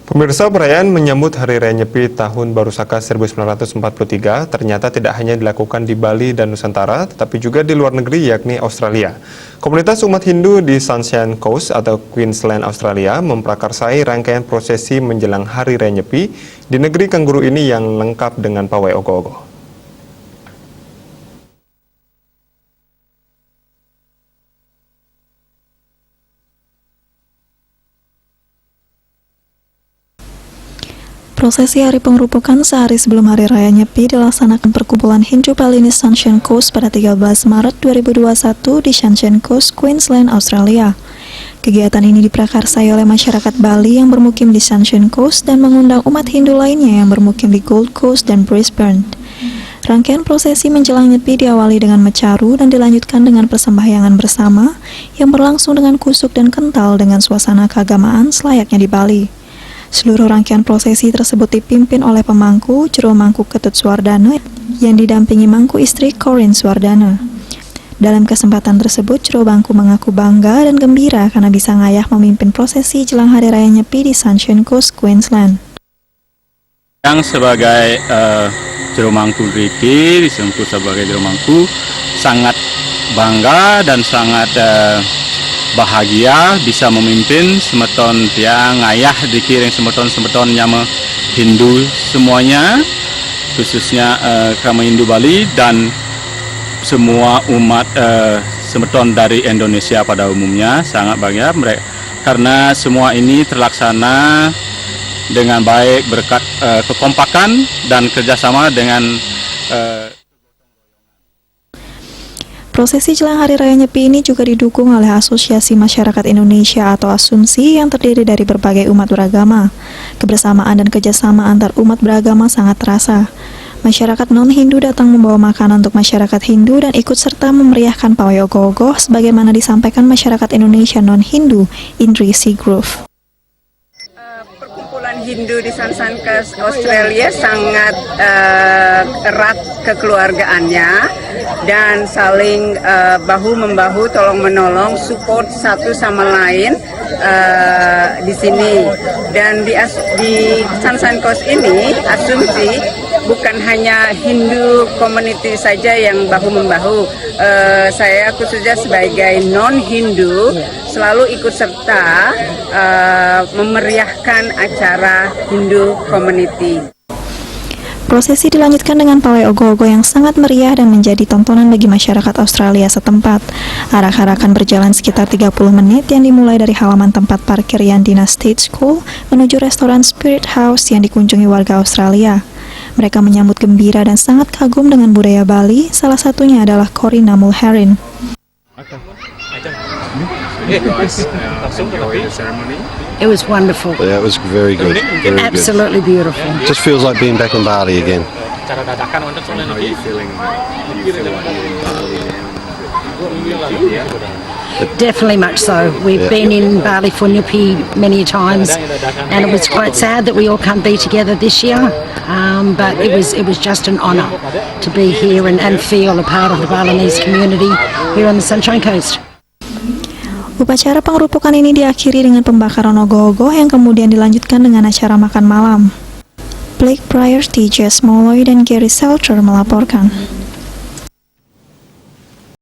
Pemirsa, perayaan menyambut Hari Raya Nyepi Tahun Baru Saka 1943 ternyata tidak hanya dilakukan di Bali dan Nusantara, tetapi juga di luar negeri yakni Australia. Komunitas umat Hindu di Sunshine Coast atau Queensland, Australia memprakarsai rangkaian prosesi menjelang Hari Raya Nyepi di negeri kanguru ini yang lengkap dengan pawai ogoh-ogoh. Prosesi hari pengerupukan sehari sebelum Hari Raya Nyepi dilaksanakan perkumpulan Hindu Bali di Sunshine Coast pada 13 Maret 2021 di Sunshine Coast, Queensland, Australia. Kegiatan ini diprakarsai oleh masyarakat Bali yang bermukim di Sunshine Coast dan mengundang umat Hindu lainnya yang bermukim di Gold Coast dan Brisbane. Rangkaian prosesi menjelang Nyepi diawali dengan mecaru dan dilanjutkan dengan persembahyangan bersama yang berlangsung dengan kusuk dan kental dengan suasana keagamaan selayaknya di Bali. Seluruh rangkaian prosesi tersebut dipimpin oleh pemangku Jero Mangku Ketut Suwardana yang didampingi mangku istri Corin Suwardana. Dalam kesempatan tersebut, Jero Mangku mengaku bangga dan gembira karena bisa ngayah memimpin prosesi jelang Hari Raya Nyepi di Sunshine Coast, Queensland. Yang sebagai Jero Mangku Riki, disebut sebagai Jero Mangku, sangat bangga dan sangat bahagia bisa memimpin semeton yang ayah dikiring semeton nyama Hindu semuanya, khususnya kami Hindu Bali dan semua umat semeton dari Indonesia pada umumnya. Sangat bahagia mereka karena semua ini terlaksana dengan baik berkat kekompakan dan kerjasama dengan Prosesi jelang Hari Raya Nyepi ini juga didukung oleh Asosiasi Masyarakat Indonesia atau ASUMSI yang terdiri dari berbagai umat beragama. Kebersamaan dan kerjasama antar umat beragama sangat terasa. Masyarakat non-Hindu datang membawa makanan untuk masyarakat Hindu dan ikut serta memeriahkan pawai ogoh-ogoh sebagaimana disampaikan masyarakat Indonesia non-Hindu, Indri Seagrove. Perkumpulan Hindu di Sunshine Coast, Australia sangat erat kekeluargaannya dan saling bahu-membahu, tolong-menolong, support satu sama lain di sini. Dan di Sunshine Coast ini, asumsi bukan hanya Hindu community saja yang bahu-membahu. Saya khususnya sebagai non-Hindu selalu ikut serta memeriahkan acara Hindu community. Prosesi dilanjutkan dengan pawai ogoh-ogoh yang sangat meriah dan menjadi tontonan bagi masyarakat Australia setempat. Arak-arakan berjalan sekitar 30 menit yang dimulai dari halaman tempat parkir Yandina State School menuju restoran Spirit House yang dikunjungi warga Australia. Mereka menyambut gembira dan sangat kagum dengan budaya Bali, salah satunya adalah Corina Mulherin. It was wonderful. Yeah, it was very good. Very Absolutely good. beautiful. Just feels like being back in Bali again. How are you feeling? Definitely much so. We've been in Bali for Nyepi many times, and it was quite sad that we all can't be together this year. But it was just an honour to be here and feel a part of the Balinese community here on the Sunshine Coast. Upacara pengerupukan ini diakhiri dengan pembakaran ogoh-ogoh yang kemudian dilanjutkan dengan acara makan malam. Blake Pryor, TJ Smolloy, dan Gary Seltzer melaporkan.